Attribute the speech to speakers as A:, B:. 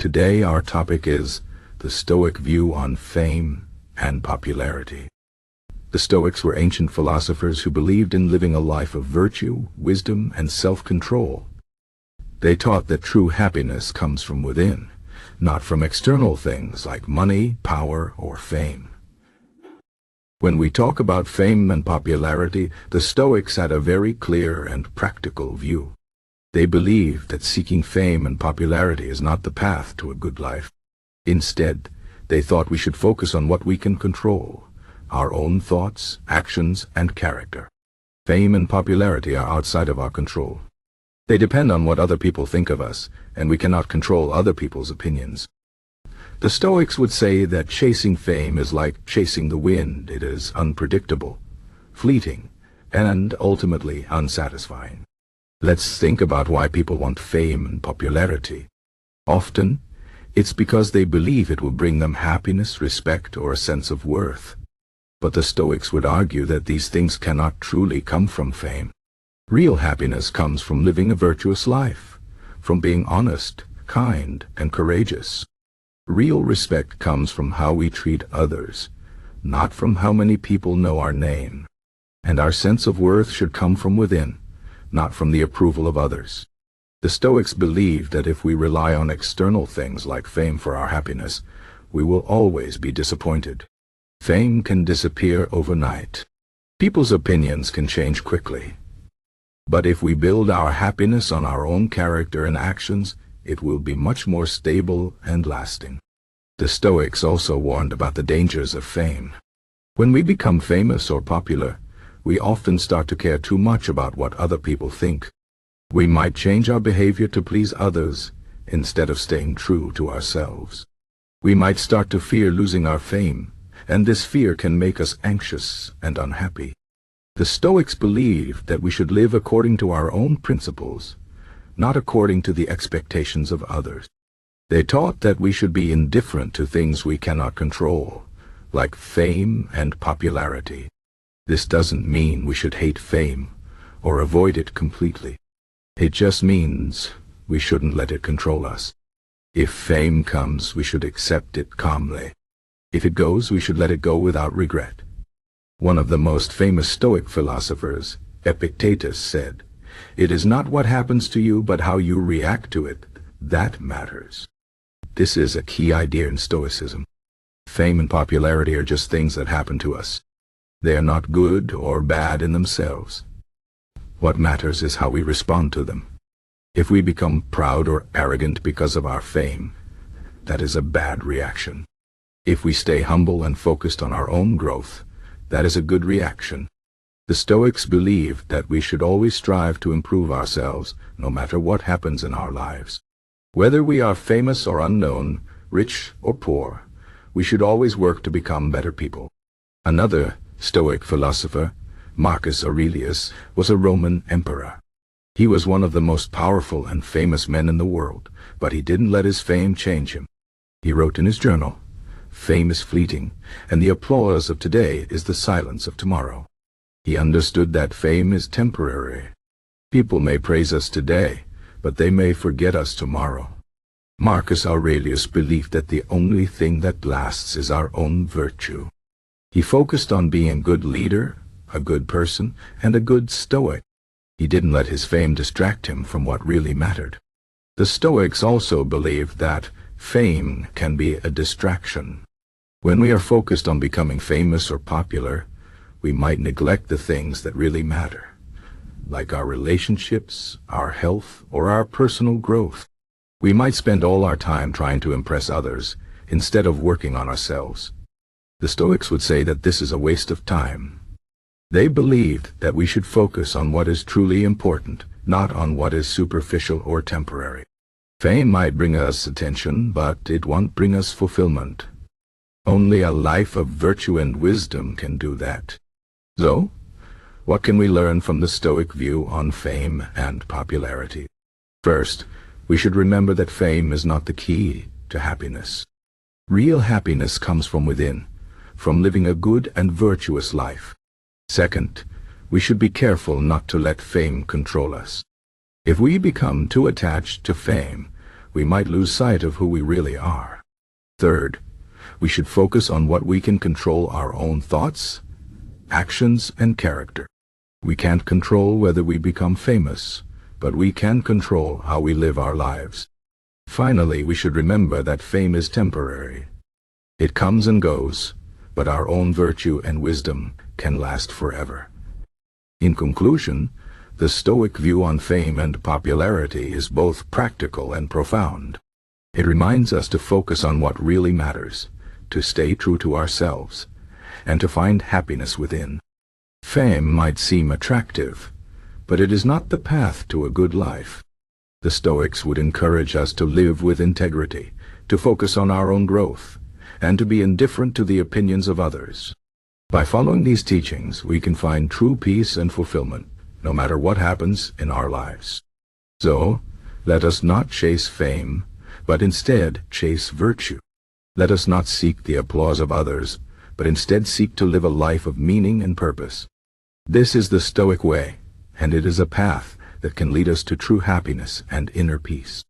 A: Today our topic is the Stoic view on fame and popularity. The Stoics were ancient philosophers who believed in living a life of virtue, wisdom, and self-control. They taught that true happiness comes from within, not from external things like money, power, or fame. When we talk about fame and popularity, the Stoics had a very clear and practical view. They believed that seeking fame and popularity is not the path to a good life. Instead, they thought we should focus on what we can control, our own thoughts, actions, and character. Fame and popularity are outside of our control. They depend on what other people think of us, and we cannot control other people's opinions. The Stoics would say that chasing fame is like chasing the wind. It is unpredictable, fleeting, and ultimately unsatisfying. Let's think about why people want fame and popularity. Often, it's because they believe it will bring them happiness, respect, or a sense of worth. But the Stoics would argue that these things cannot truly come from fame. Real happiness comes from living a virtuous life, from being honest, kind, and courageous. Real respect comes from how we treat others, not from how many people know our name. And our sense of worth should come from within, not from the approval of others. The Stoics believed that if we rely on external things like fame for our happiness, we will always be disappointed. Fame can disappear overnight. People's opinions can change quickly. But if we build our happiness on our own character and actions, it will be much more stable and lasting. The Stoics also warned about the dangers of fame. When we become famous or popular, we often start to care too much about what other people think. We might change our behavior to please others instead of staying true to ourselves. We might start to fear losing our fame, and this fear can make us anxious and unhappy. The Stoics believed that we should live according to our own principles, not according to the expectations of others. They taught that we should be indifferent to things we cannot control, like fame and popularity. This doesn't mean we should hate fame or avoid it completely. It just means we shouldn't let it control us. If fame comes, we should accept it calmly. If it goes, we should let it go without regret. One of the most famous Stoic philosophers, Epictetus, said, "It is not what happens to you, but how you react to it, that matters." This is a key idea in Stoicism. Fame and popularity are just things that happen to us. They are not good or bad in themselves. What matters is how we respond to them. If we become proud or arrogant because of our fame, that is a bad reaction. If we stay humble and focused on our own growth, that is a good reaction. The Stoics believed that we should always strive to improve ourselves, no matter what happens in our lives. Whether we are famous or unknown, rich or poor, we should always work to become better people. Another Stoic philosopher, Marcus Aurelius, was a Roman emperor. He was one of the most powerful and famous men in the world, but he didn't let his fame change him. He wrote in his journal, "Fame is fleeting, and the applause of today is the silence of tomorrow." He understood that fame is temporary. People may praise us today, but they may forget us tomorrow. Marcus Aurelius believed that the only thing that lasts is our own virtue. He focused on being a good leader, a good person, and a good Stoic. He didn't let his fame distract him from what really mattered. The Stoics also believed that fame can be a distraction. When we are focused on becoming famous or popular, we might neglect the things that really matter, like our relationships, our health, or our personal growth. We might spend all our time trying to impress others instead of working on ourselves. The Stoics would say that this is a waste of time. They believed that we should focus on what is truly important, not on what is superficial or temporary. Fame might bring us attention, but it won't bring us fulfillment. Only a life of virtue and wisdom can do that. So, what can we learn from the Stoic view on fame and popularity? First, we should remember that fame is not the key to happiness. Real happiness comes from within, from living a good and virtuous life. Second, we should be careful not to let fame control us. If we become too attached to fame, we might lose sight of who we really are. Third, we should focus on what we can control: our own thoughts, actions, and character. We can't control whether we become famous, but we can control how we live our lives. Finally, we should remember that fame is temporary. It comes and goes, but our own virtue and wisdom can last forever. In conclusion, the Stoic view on fame and popularity is both practical and profound. It reminds us to focus on what really matters, to stay true to ourselves, and to find happiness within. Fame might seem attractive, but it is not the path to a good life. The Stoics would encourage us to live with integrity, to focus on our own growth, and to be indifferent to the opinions of others. By following these teachings, we can find true peace and fulfillment, no matter what happens in our lives. So, let us not chase fame, but instead chase virtue. Let us not seek the applause of others, but instead seek to live a life of meaning and purpose. This is the Stoic way, and it is a path that can lead us to true happiness and inner peace.